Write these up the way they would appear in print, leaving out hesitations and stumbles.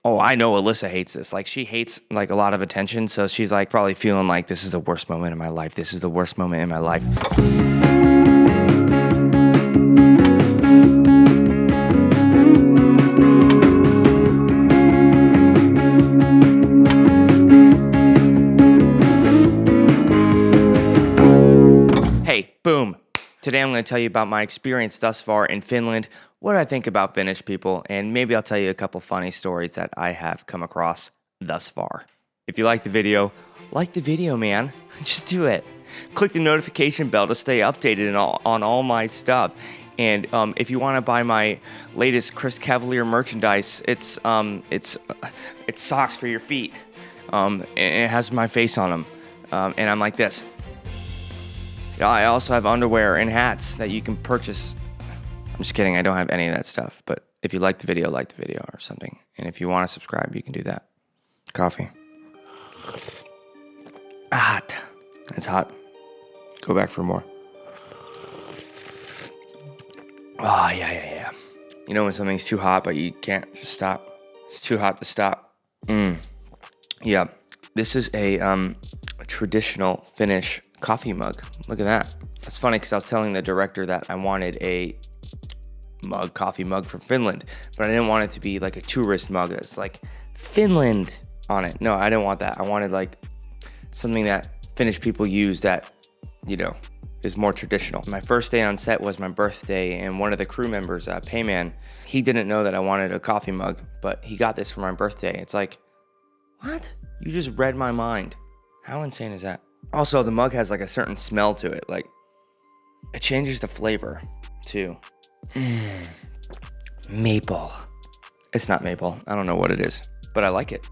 Oh, I know Alyssa hates this. Like she hates like a lot of attention, so she's like probably feeling like this is the worst moment in my life. This is the worst moment in my life. Hey, boom. Today I'm going to tell you about my experience thus far in Finland, what I think about Finnish people, and maybe I'll tell you a couple funny stories that I have come across thus far. If you like the video, man. Just do it. Click the notification bell to stay updated on all my stuff. And if you want to buy my latest Chris Cavalier merchandise, it's socks for your feet. And it has my face on them, and I'm like this. I also have underwear and hats that you can purchase. I'm just kidding. I don't have any of that stuff. But if you like the video or something. And if you want to subscribe, you can do that. Coffee. Hot. It's hot. Go back for more. Oh, yeah. You know when something's too hot, but you can't just stop? It's too hot to stop. Yeah. This is a traditional Finnish coffee mug. Look at that. It's funny because I was telling the director that I wanted a coffee mug from Finland, but I didn't want it to be like a tourist mug. It's like Finland on it. No, I didn't want that. I wanted like something that Finnish people use that, is more traditional. My first day on set was my birthday, and one of the crew members, Payman, he didn't know that I wanted a coffee mug, but he got this for my birthday. It's like, what? You just read my mind. How insane is that? Also, the mug has like a certain smell to it. Like, it changes the flavor too. Maple. It's not maple. I don't know what it is, but I like it.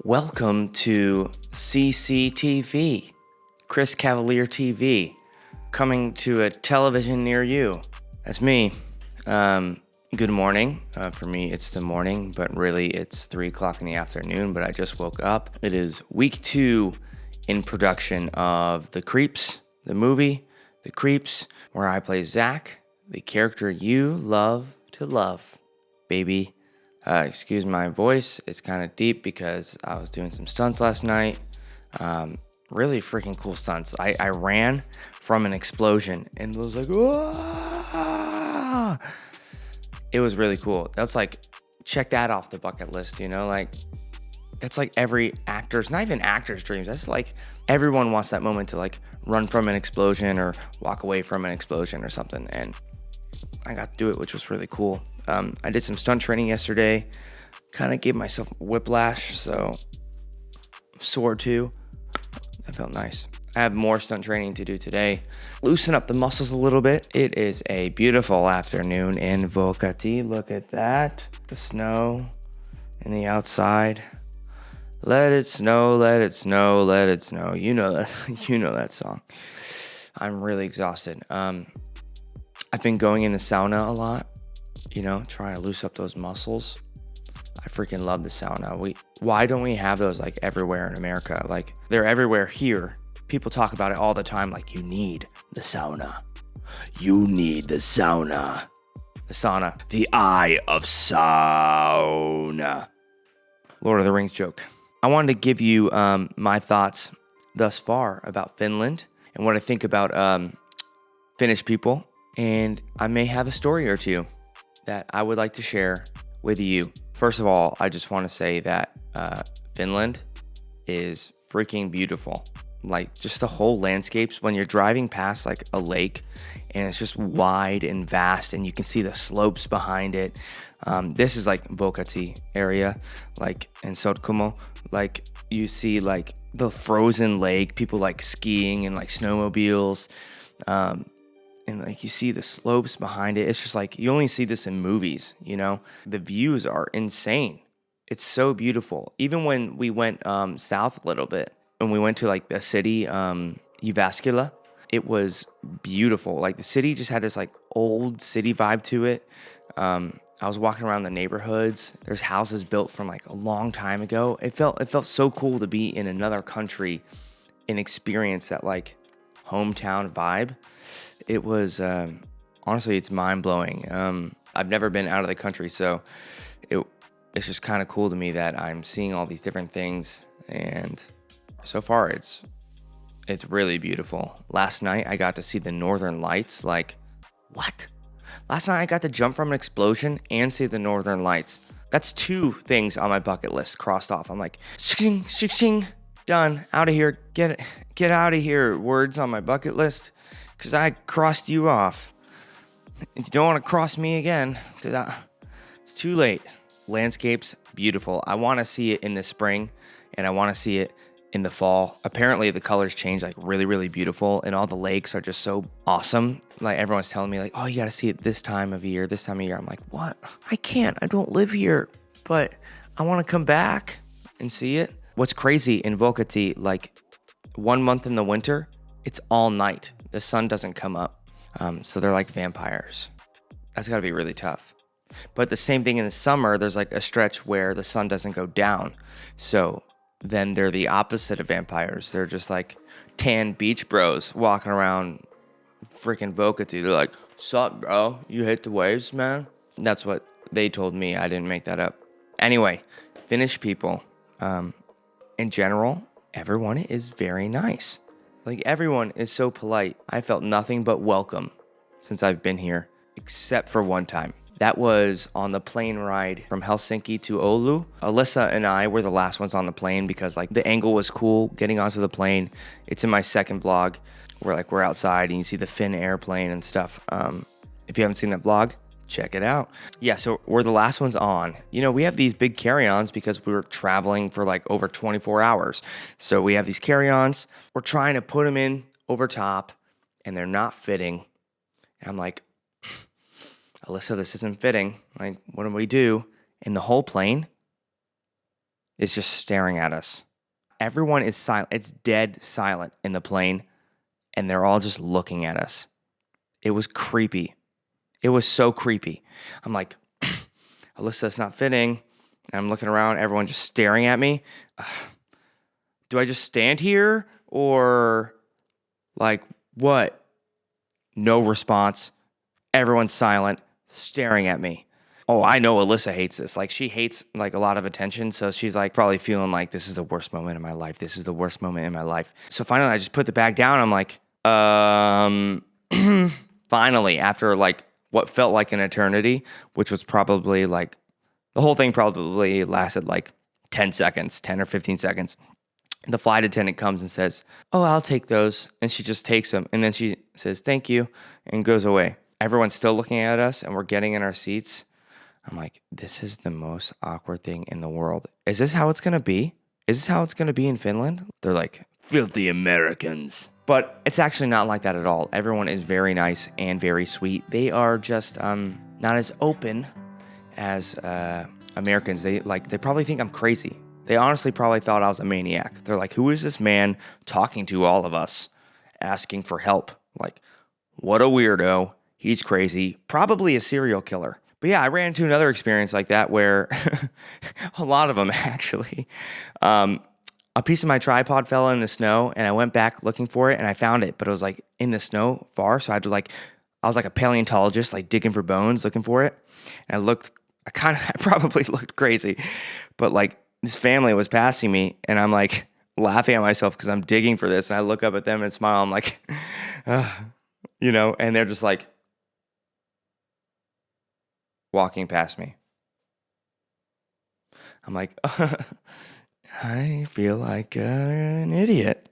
Welcome to CCTV, Chris Cavalier TV, coming to a television near you. That's me. Good morning. For me, it's the morning, but really it's 3 o'clock in the afternoon, but I just woke up. It is week 2 in production of The Creeps, the movie, The Creeps, where I play Zach, the character you love to love, baby. Excuse my voice, it's kind of deep because I was doing some stunts last night. Really freaking cool stunts. I ran from an explosion and was like, "Whoa!" It was really cool. That's like, check that off the bucket list, like, that's like every actor's, not even actor's dreams. That's like everyone wants that moment to like run from an explosion or walk away from an explosion or something. And I got to do it, which was really cool. I did some stunt training yesterday, kind of gave myself whiplash, so sore too. That felt nice. I have more stunt training to do today. Loosen up the muscles a little bit. It is a beautiful afternoon in Vuokatti. Look at that. The snow and the outside. Let it snow, let it snow, let it snow. You know that. You know that song. I'm really exhausted. I've been going in the sauna a lot, trying to loosen up those muscles. I freaking love the sauna. Why don't we have those like everywhere in America? Like, they're everywhere here. People talk about it all the time. Like, you need the sauna. You need the sauna. The sauna. The eye of sauna. Lord of the Rings joke. I wanted to give you my thoughts thus far about Finland and what I think about Finnish people. And I may have a story or two that I would like to share with you. First of all, I just want to say that Finland is freaking beautiful. Like, just the whole landscapes when you're driving past like a lake and it's just wide and vast and you can see the slopes behind it. This is like Vuokatti area, like in Sotkumo. Like, you see like the frozen lake, people like skiing and like snowmobiles. And like, you see the slopes behind it. It's just like, you only see this in movies, The views are insane. It's so beautiful. Even when we went south a little bit, when we went to like the city, Jyväskylä, it was beautiful. Like, the city just had this like old city vibe to it. I was walking around the neighborhoods. There's houses built from like a long time ago. It felt so cool to be in another country and experience that like hometown vibe. It was, honestly, it's mind blowing. I've never been out of the country, so it's just kind of cool to me that I'm seeing all these different things, and so far it's really beautiful. Last night I got to see the Northern Lights. Like, what? Last night I got to jump from an explosion and see the Northern Lights. That's 2 things on my bucket list crossed off. I'm like, shing, shing, shing, done, out of here, get out of here. Words on my bucket list, because I crossed you off. You don't want to cross me again, because it's too late. Landscapes, beautiful. I want to see it in the spring, and I want to see it in the fall. Apparently the colors change like really, really beautiful, and all the lakes are just so awesome. Like, everyone's telling me like, oh, you got to see it this time of year. I'm like, what? I can't. I don't live here, but I want to come back and see it. What's crazy in Vocati, like 1 month in the winter, it's all night. The sun doesn't come up. So they're like vampires. That's got to be really tough. But the same thing in the summer, there's like a stretch where the sun doesn't go down. So then they're the opposite of vampires. They're just like tan beach bros walking around freaking Vocati. They're like, sup, bro? You hit the waves, man? That's what they told me. I didn't make that up. Anyway, Finnish people, in general, everyone is very nice. Like, everyone is so polite. I felt nothing but welcome since I've been here, except for one time. That was on the plane ride from Helsinki to Oulu. Alyssa and I were the last ones on the plane because like the angle was cool getting onto the plane. It's in my second vlog where we're outside and you see the Finn airplane and stuff. If you haven't seen that vlog, check it out. Yeah, so we're the last ones on. You know, we have these big carry-ons because we were traveling for like over 24 hours. So we have these carry-ons. We're trying to put them in over top and they're not fitting. And I'm like, Alyssa, this isn't fitting. Like, what do we do? And the whole plane is just staring at us. Everyone is silent. It's dead silent in the plane, and they're all just looking at us. It was creepy. It was so creepy. I'm like, Alyssa, it's not fitting. And I'm looking around, everyone just staring at me. Do I just stand here? Or, like, what? No response. Everyone's silent, staring at me. Oh, I know Alyssa hates this. Like, she hates like a lot of attention. So she's like probably feeling like this is the worst moment in my life. This is the worst moment in my life. So finally I just put the bag down. I'm like, finally, after like what felt like an eternity, which was probably like, the whole thing probably lasted like 10 seconds, 10 or 15 seconds. The flight attendant comes and says, oh, I'll take those. And she just takes them. And then she says, thank you, and goes away. Everyone's still looking at us and we're getting in our seats. I'm like, this is the most awkward thing in the world. Is this how it's going to be? Is this how it's going to be in Finland? They're like, filthy Americans. But it's actually not like that at all. Everyone is very nice and very sweet. They are just not as open as Americans. They probably think I'm crazy. They honestly probably thought I was a maniac. They're like, who is this man talking to all of us, asking for help? Like, what a weirdo. He's crazy, probably a serial killer. But yeah, I ran into another experience like that where a lot of them actually. A piece of my tripod fell in the snow and I went back looking for it and I found it, but it was like in the snow far. So I was like a paleontologist, like digging for bones, looking for it. And I probably looked crazy, but like this family was passing me and I'm like laughing at myself because I'm digging for this. And I look up at them and smile. I'm like, you know, and they're just like, walking past me. I'm like, I feel like an idiot.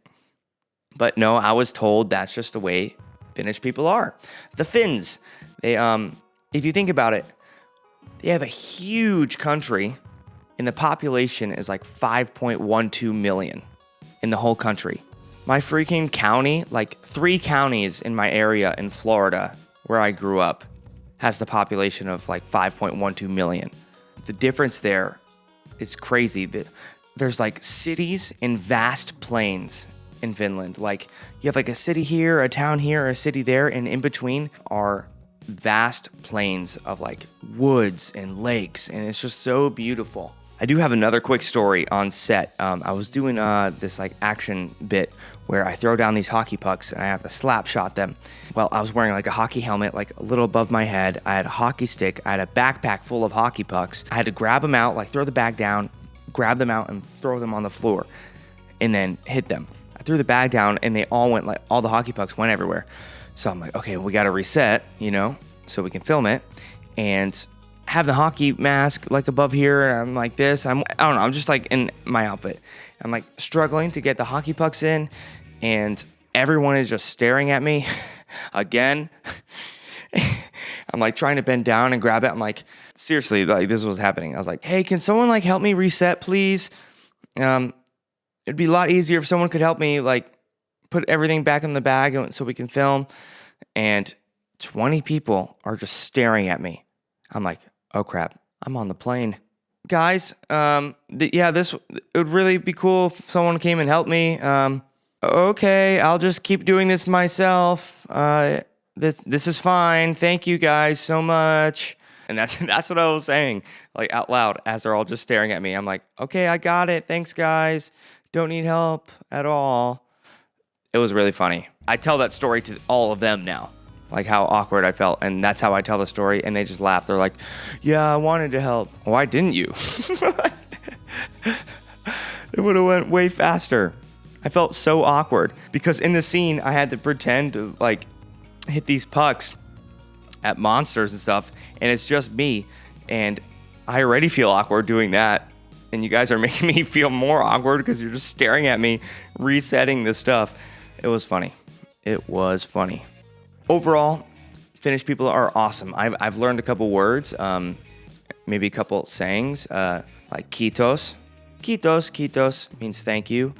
But no, I was told that's just the way Finnish people are. The Finns, they, if you think about it, they have a huge country and the population is like 5.12 million in the whole country. My freaking county, like 3 counties in my area in Florida where I grew up, has the population of like 5.12 million. The difference there is crazy. There's like cities and vast plains in Finland. Like you have like a city here, a town here, a city there, and in between are vast plains of like woods and lakes, and it's just so beautiful. I do have another quick story on set. I was doing this like action bit where I throw down these hockey pucks and I have to slap shot them. Well, I was wearing like a hockey helmet, like a little above my head. I had a hockey stick. I had a backpack full of hockey pucks. I had to grab them out, like throw the bag down, grab them out and throw them on the floor and then hit them. I threw the bag down and they all went, like all the hockey pucks went everywhere. So I'm like, okay, we got to reset, you know, so we can film it. And have the hockey mask like above here. I'm like this. I don't know. I'm just like in my outfit. I'm like struggling to get the hockey pucks in, and everyone is just staring at me again. I'm like trying to bend down and grab it. I'm like, seriously, like this was happening. I was like, hey, can someone like help me reset, please? It'd be a lot easier if someone could help me like put everything back in the bag so we can film. And 20 people are just staring at me. I'm like, oh crap, I'm on the plane. Guys, this it would really be cool if someone came and helped me. Okay, I'll just keep doing this myself. This is fine. Thank you guys so much. And that's what I was saying, like out loud as they're all just staring at me. I'm like, okay, I got it. Thanks, guys. Don't need help at all. It was really funny. I tell that story to all of them now, like how awkward I felt. And that's how I tell the story. And they just laugh. They're like, yeah, I wanted to help. Why didn't you? It would have went way faster. I felt so awkward because in the scene, I had to pretend to like hit these pucks at monsters and stuff. And it's just me. And I already feel awkward doing that. And you guys are making me feel more awkward because you're just staring at me, resetting this stuff. It was funny. It was funny. Overall, Finnish people are awesome. I've learned a couple words, maybe a couple sayings, like kiitos. Kiitos means thank you.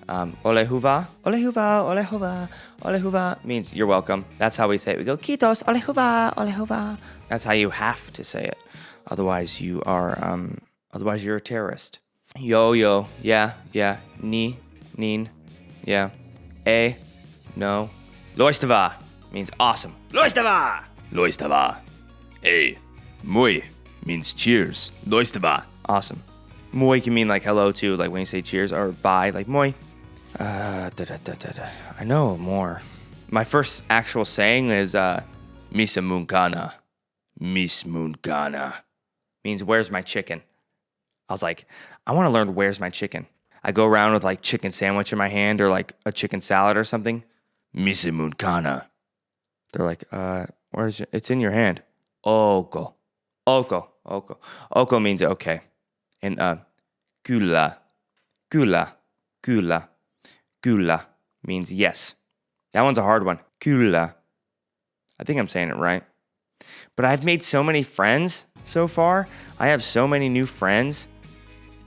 Ole hyvä, ole hyvä, ole hyvä, ole hyvä means you're welcome. That's how we say it. We go kiitos, ole hyvä, ole hyvä. That's how you have to say it. Otherwise you're a terrorist. Yo, yeah, niin, yeah. No. Loistavaa means awesome. Loistavaa. Moi means cheers. Loistavaa. Awesome. Moi can mean like hello too, like when you say cheers, or bye, like moi. I know more. My first actual saying is Misa Munkana. Miss Munkana. Means where's my chicken? I was like, I want to learn where's my chicken. I go around with like chicken sandwich in my hand or like a chicken salad or something. Misa Munkana. They're like, where's your, it's in your hand. Oko means okay. And kyllä means yes. That one's a hard one. Kyllä. I think I'm saying it right. But I've made so many friends so far. I have so many new friends.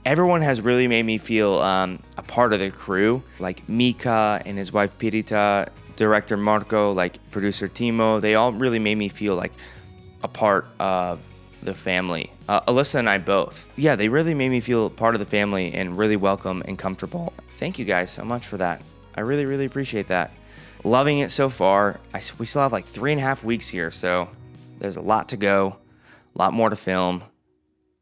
Everyone has really made me feel a part of the crew. Like Mika and his wife Pirita, director Marco, like producer Timo. They all really made me feel like a part of the family. Alyssa and I both. Yeah, they really made me feel part of the family and really welcome and comfortable. Thank you guys so much for that. I really, really appreciate that. Loving it so far. We still have like 3.5 weeks here, so there's a lot to go, a lot more to film.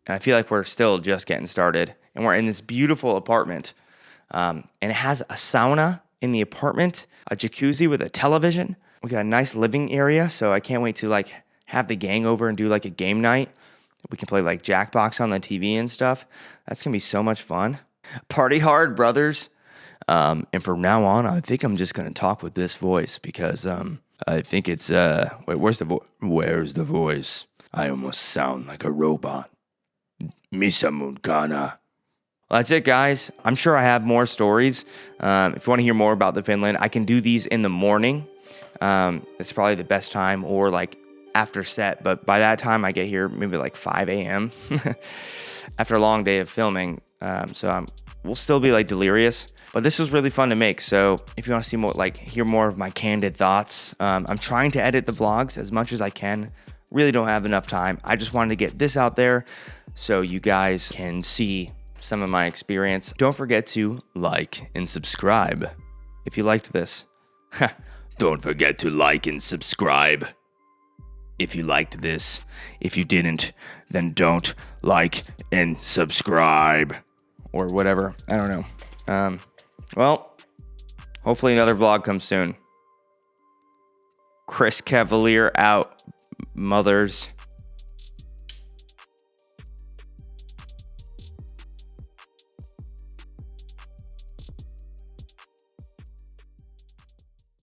And I feel like we're still just getting started. And we're in this beautiful apartment. And it has a sauna in the apartment, a jacuzzi with a television. We got a nice living area, so I can't wait to like have the gang over and do like a game night. We can play like Jackbox on the TV and stuff. That's going to be so much fun. Party hard, brothers. And from now on, I think I'm just going to talk with this voice because I think it's, wait, where's the voice? I almost sound like a robot. Misa Munkana. Well, that's it, guys. I'm sure I have more stories. If you want to hear more about the Finland, I can do these in the morning. It's probably the best time, or like after set. But by that time, I get here maybe like 5 a.m. after a long day of filming. So we'll still be like delirious. But this was really fun to make. So if you want to see more, like hear more of my candid thoughts, I'm trying to edit the vlogs as much as I can. Really don't have enough time. I just wanted to get this out there so you guys can see some of my experience. Don't forget to like and subscribe if you liked this. Don't forget to like and subscribe. if you liked this. If you didn't, then don't like and subscribe. Or whatever. I don't know. Well, hopefully another vlog comes soon. Chris Cavalier out, mothers.